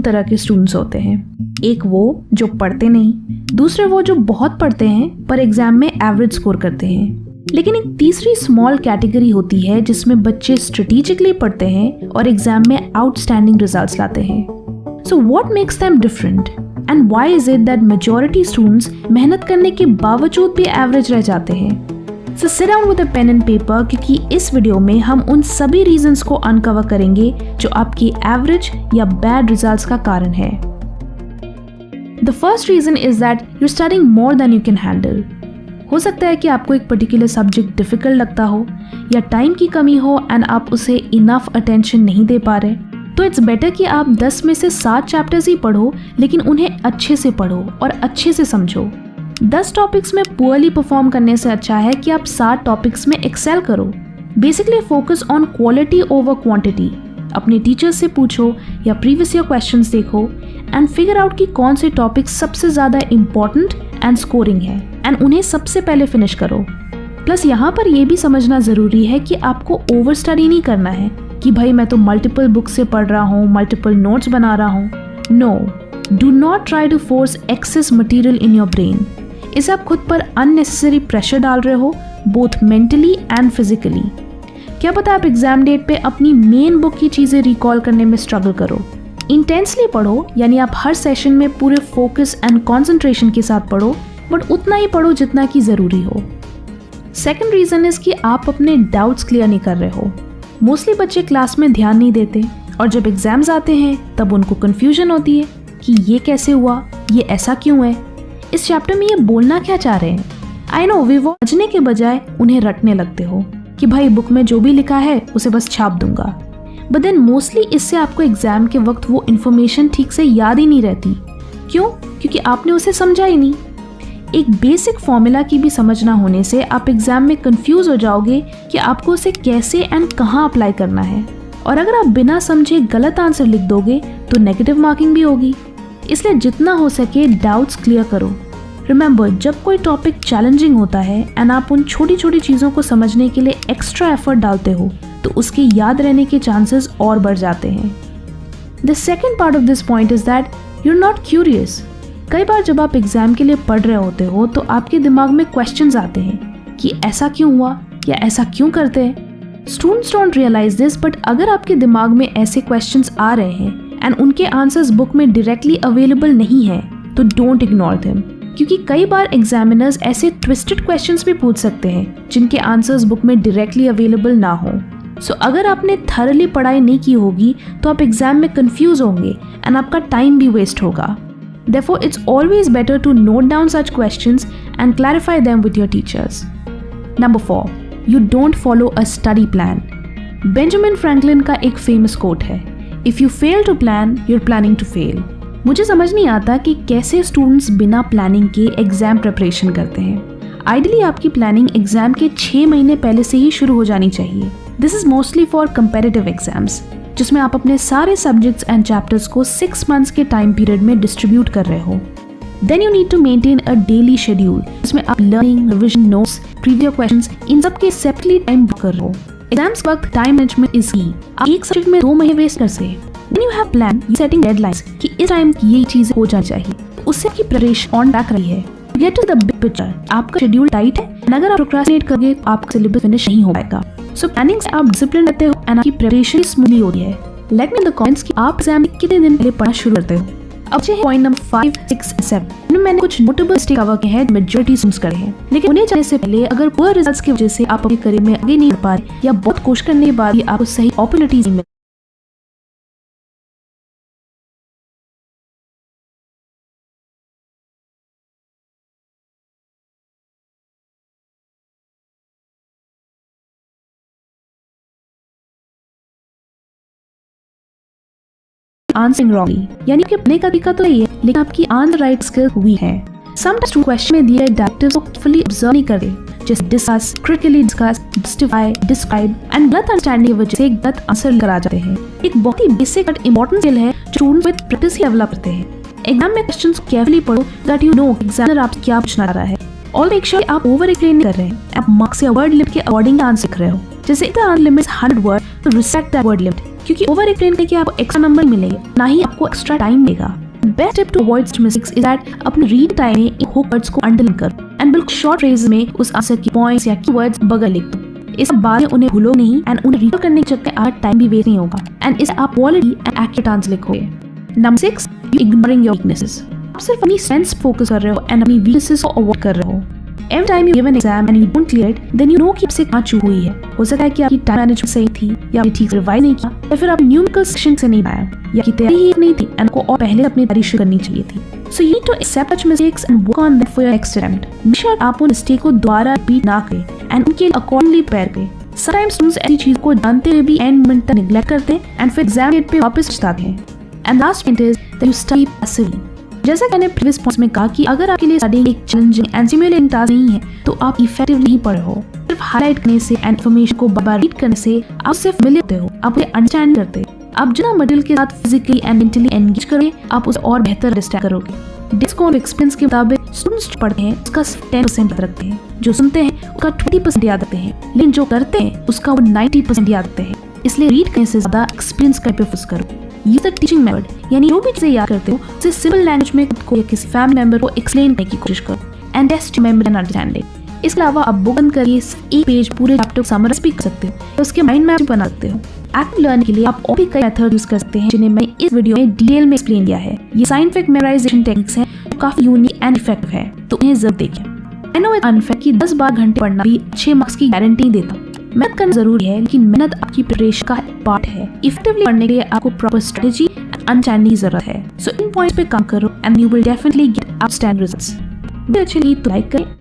तरह के स्टूडेंट्स होते हैं। एक वो जो पढ़ते नहीं, दूसरे वो जो बहुत पढ़ते हैं पर एग्जाम में एवरेज स्कोर करते हैं। लेकिन एक तीसरी स्मॉल कैटेगरी होती है जिसमें बच्चे स्ट्रेटेजिकली पढ़ते हैं और एग्जाम में आउटस्टैंडिंग रिजल्ट्स लाते हैं। So what makes them different and why is it that majority students मेहनत करने के बावजूद भी एवरेज रह जाते हैं? So sit down with a pen and paper, क्योंकि इस वीडियो में हम उन सभी रीजंस को अनकवर करेंगे जो आपकी एवरेज या बैड रिजल्ट्स का कारण है। The first reason is that you're studying more than you can handle। हो सकता है कि आपको एक पर्टिकुलर सब्जेक्ट डिफिकल्ट लगता हो या टाइम की कमी हो एंड आप उसे इनफ अटेंशन नहीं दे पा रहे, तो इट्स बेटर कि आप 10 में से 7 चैप्टर्स ही पढ़ो, लेकिन उन्हें अच्छे से पढ़ो और अच्छे से समझो। 10 टॉपिक्स में पुअरली परफॉर्म करने से अच्छा है कि आप 7 टॉपिक्स में एक्सेल करो। Basically focus on quality over quantity. अपने टीचर्स से पूछो या प्रीवियस ईयर क्वेश्चंस देखो एंड फिगर आउट कि कौन से टॉपिक्स सबसे ज़्यादा इम्पॉर्टेंट एंड स्कोरिंग है एंड उन्हें सबसे पहले फिनिश करो। प्लस यहाँ पर यह भी समझना ज़रूरी है कि आपको ओवर स्टडी नहीं करना है कि भाई मैं तो मल्टीपल बुक्स से पढ़ रहा हूँ, मल्टीपल नोट्स बना रहा हूँ। No, do not try to force excess material in your brain. इसे आप खुद पर अननेसेसरी प्रेशर डाल रहे हो, बोथ मेंटली एंड फिजिकली। क्या पता आप एग्जाम डेट पे अपनी मेन बुक की चीज़ें रिकॉल करने में स्ट्रगल करो। इंटेंसली पढ़ो, यानी आप हर सेशन में पूरे फोकस एंड कंसंट्रेशन के साथ पढ़ो, बट उतना ही पढ़ो जितना कि ज़रूरी हो। सेकंड रीज़न इज़ कि आप अपने डाउट्स क्लियर नहीं कर रहे हो। मोस्टली बच्चे क्लास में ध्यान नहीं देते और जब एग्जाम्स आते हैं तब उनको कन्फ्यूजन होती है कि ये कैसे हुआ, ये ऐसा क्यों है, इस चैप्टर में ये बोलना क्या चाह रहे हैं। आई नो वी वो समझने के बजाय उन्हें रटने लगते हो कि भाई बुक में जो भी लिखा है उसे बस छाप दूंगा। बट देन मोस्टली इससे आपको एग्जाम के वक्त वो इन्फॉर्मेशन ठीक से याद ही नहीं रहती। क्यों? क्योंकि आपने उसे समझा ही नहीं। एक बेसिक फॉर्मूला की भी समझ ना होने से आप एग्जाम में कंफ्यूज हो जाओगे कि आपको उसे कैसे एंड कहाँ अप्लाई करना है, और अगर आप बिना समझे गलत आंसर लिख दोगे तो नेगेटिव मार्किंग भी होगी। इसलिए जितना हो सके डाउट्स क्लियर करो। रिमेंबर, जब कोई टॉपिक चैलेंजिंग होता है एंड आप उन छोटी छोटी चीज़ों को समझने के लिए एक्स्ट्रा एफर्ट डालते हो तो उसके याद रहने के चांसेस और बढ़ जाते हैं। The second part of this point is that you are not curious. कई बार जब आप एग्जाम के लिए पढ़ रहे होते हो तो आपके दिमाग में क्वेश्चंस आते हैं कि ऐसा क्यों हुआ या ऐसा क्यों करते हैं। Students don't realise this, but अगर आपके दिमाग में ऐसे क्वेश्चंस आ रहे हैं एंड उनके आंसर्स बुक में डायरेक्टली अवेलेबल नहीं है तो डोंट इग्नोर देम, क्योंकि कई बार एग्जामिनर्स ऐसे ट्विस्टेड क्वेश्चंस भी पूछ सकते हैं जिनके आंसर्स बुक में डायरेक्टली अवेलेबल ना हो। सो अगर आपने थरली पढ़ाई नहीं की होगी तो आप एग्जाम में कंफ्यूज होंगे एंड आपका टाइम भी वेस्ट होगा। Therefore, it's always better to note down such questions and clarify them with your teachers. Number 4, you don't follow a study plan. Benjamin Franklin का एक फेमस कोट है, If you fail to plan, you're planning to fail. मुझे समझ नहीं आता कि कैसे students बिना प्लानिंग के एग्जाम प्रिपरेशन करते हैं। आइडियली आपकी प्लानिंग एग्जाम के 6 महीने पहले से ही शुरू हो जानी चाहिए। This is mostly for comparative exams, जिसमें आप अपने सारे सब्जेक्ट्स एंड चैप्टर्स को 6 मंथ्स के टाइम पीरियड में डिस्ट्रीब्यूट कर रहे हो। Then you need to maintain a daily schedule, जिसमें आप learning, revision, notes, previous questions, इन सब के सेपरेटली टाइम बुक कर रहे हो। एग्जाम्स वक्त टाइम मैनेजमेंट इज की। आप एक सब्जेक्ट में 2 महीने वेस्ट कर सकते। Then you have plan setting deadlines कि इस टाइम की ये चीजें हो जानी चाहिए, उससे आपकी प्रिपरेशन ऑन ट्रैक रही है। Get to the big picture, आपका शेड्यूल टाइट है एंड अगर आप प्रोक्रास्टिनेट करोगे तो आपका सिलेबस फिनिश नहीं हो पाएगा। सो प्लानिंग से आप डिसिप्लिन रहते हो एंड आपकी प्रिपरेशन स्मूथली होती है। Let me in the comments कि आप एग्जाम में कितने दिन पहले पढ़ना शुरू करते हो। अब है पॉइंट नंबर 5, 6, 7। मैंने कुछ नोटेबल मिस्टेक कवर किए हैं मेजॉरिटी स्टूडेंट्स करे हैं, लेकिन उन्हें जाने से पहले अगर पुअर रिजल्ट्स की वजह से आप अपने करियर में आगे नहीं बढ़ पा रहे या बहुत कोशिश करने के बाद भी आपको सही अपॉर्चुनिटीज नहीं मिल आंसरिंग रॉन्गली, यानी कि पढ़ने का तरीका तो यही है लेकिन आपकी आंसर राइट स्किल वीक है। समटाइम्स क्वेश्चन में दिए डायरेक्टिव्स को फुली ऑब्जर्व नहीं करते, जैसे discuss, critically discuss, justify, describe and गलत अंडरस्टैंडिंग की वजह से गलत आंसर करा जाते हैं। एक बहुत ही बेसिक बट इंपॉर्टेंट स्किल है जो students with practice he develop करते हैं। एग्जाम में क्वेश्चंस केयरफुली पढ़ो दैट यू नो एग्जामिनर आपसे क्या पूछना चाह रहा है, और मेक श्योर आप ओवर एक्सप्लेन नहीं कर रहे हैं। आप मार्क्स या वर्ड लिमिट के अकॉर्डिंग आंसर लिख रहे हो। जैसे if the answer limit 100 word तो रिस्पेक्ट दैट वर्ड लिमिट, क्योंकि ओवर एक्सप्लेन करके आपको एक्स्ट्रा नंबर मिलेंगे, ना ही आपको एक्स्ट्रा टाइम मिलेगा। Best tip to avoid mistakes is that अपने रीड टाइम में इन हुक वर्ड्स को अंडरलाइन करो एंड बिल्कुल शॉर्ट फ्रेज में उस आंसर की पॉइंट्स या कीवर्ड्स बगल लिख दो। इस बाद में उन्हें भूलो नहीं एंड उन्हें रिकॉल करने के चक्कर आपका टाइम भी वेस्ट नहीं होगा एंड इससे आप क्वालिटी एंड एक्यूरेट आंसर लिखोगे। Number 6, you ignoring your weaknesses. आप सिर्फ अपनी स्ट्रेंथ्स फोकस कर रहे हो एंड अपनी वीकनेसेस को अवॉइड कर रहे हो। Every time you give an exam and you don't clear it, then you know कि आपसे कहाँ चूक हुई है। हो सकता है कि आपकी टाइम मैनेजमेंट सही थी, या आपने ठीक से रिवाइज नहीं किया, या फिर आप न्यूमेरिकल सेक्शन से नहीं पाया, या की तैयारी ही नहीं थी एंड को और पहले अपनी तैयारी शुरू करनी चाहिए थी। So you need to accept such mistakes and work on them for your next attempt. Make sure आप उन मिस्टेक को दोबारा रिपीट ना करें एंड उनके accordingly prepare करें। Sometimes स्टूडेंट्स ऐसी चीज को जानते हुए भी एंड मोमेंट तक निगलेक्ट करते हैं एंड फिर एग्जाम डेट पे वापस पछताते हैं। And last point is that you study passively. जैसा मैंने प्रीवियस पॉइंट्स में कहा कि अगर आपके लिए स्टडी एक चैलेंजिंग एंड सिमुलेटिंग टास्क नहीं है तो आप इफेक्टिव नहीं पढ़ रहे हो। सिर्फ हाईलाइट करने से एंड इन्फॉर्मेशन को बार-बार रीड करने से आप सिर्फ मिल लेते हो, आप उसे अंडरस्टैंड करते हो। आप जितना मटेरियल के साथ फिजिकली एंड मेंटली एंगेज करोगे आप उसे और बेहतर अंडरस्टैंड करोगे। डिस्काउंट एक्सपीरियंस के मुताबिक स्टूडेंट्स पढ़ते हैं उसका 10% याद रखते हैं, जो सुनते हैं उसका 20% याद रखते हैं, लेकिन जो करते हैं उसका वो 90% याद रखते हैं। इसलिए रीड करने से ज्यादा एक्सपीरियंस करने पे फोकस करो। यूज द टीचिंग मेथड, यानी जो भी चीजें याद करते हो उसे सिंपल लैंग्वेज में खुद को या किसी फैमिली मेंबर को एक्सप्लेन करने की कोशिश करो and test memory and understanding. इसके अलावा आप बुक बंद करिए एक पेज पूरे चैप्टर को समराइज भी कर सकते हो या उसके माइंड मैप भी बना सकते हो। एक्टिव लर्निंग के लिए आप और भी कई मेथड यूज कर सकते हैं जिन्हें मैंने इस वीडियो में डिटेल में एक्सप्लेन किया है। ये साइंटिफिक मेमोराइजेशन टेक्निक्स हैं जो काफी यूनिक एंड इफेक्टिव है, तो उन्हें जरूर देखें। आई नो इट्स अनफेयर कि 10-12 घंटे पढ़ना भी 6 मार्क्स की गारंटी देता। मेहनत करना जरूरी है, लेकिन मेहनत आपकी प्रिपरेशन का एक पार्ट है। इफेक्टिवली पढ़ने के लिए आपको प्रॉपर स्ट्रेटजी एंड अंडरस्टैंडिंग की जरूरत है। सो इन पॉइंट्स पे काम करो and you will definitely get outstanding results. Video अच्छी लगी तो लाइक करें